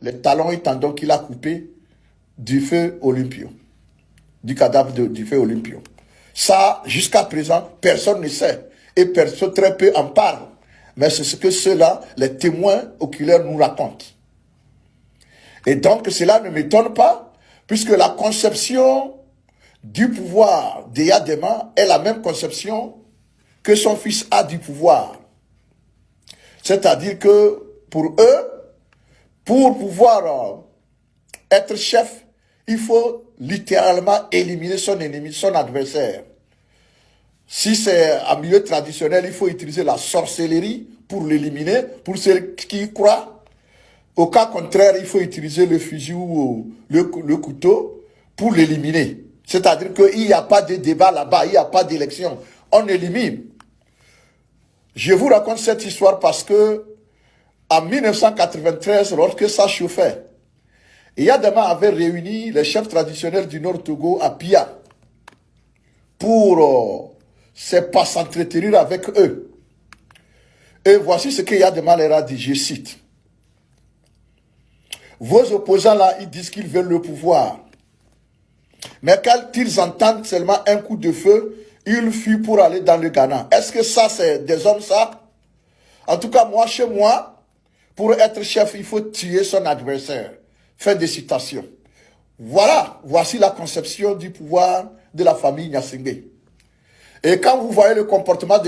les talons et tendons qu'il a coupés du feu Olympio, du cadavre du feu Olympio. Ça, jusqu'à présent, personne ne sait. Et personne, très peu en parle. Mais c'est ce que ceux-là, les témoins oculaires nous racontent. Et donc, cela ne m'étonne pas, puisque la conception du pouvoir d'Eyadema est la même conception que son fils a du pouvoir. C'est-à-dire que, pour eux, pour pouvoir être chef, il faut littéralement éliminer son ennemi, son adversaire. Si c'est en milieu traditionnel, il faut utiliser la sorcellerie pour l'éliminer, pour ceux qui y croient. Au cas contraire, il faut utiliser le fusil ou le couteau pour l'éliminer. C'est-à-dire qu'il n'y a pas de débat là-bas, il n'y a pas d'élection. On élimine. Je vous raconte cette histoire parce que en 1993, lorsque ça chauffait, Eyadema avait réuni les chefs traditionnels du Nord Togo à Pia pour s'entretenir avec eux. Et voici ce que Eyadema leur a dit, je cite. Vos opposants là, ils disent qu'ils veulent le pouvoir. Mais quand ils entendent seulement un coup de feu, ils fuient pour aller dans le Ghana. Est-ce que ça, c'est des hommes, ça? En tout cas, moi, chez moi, pour être chef, il faut tuer son adversaire. Fin de citation. Voilà, voici la conception du pouvoir de la famille Nyassingbe. Et quand vous voyez le comportement de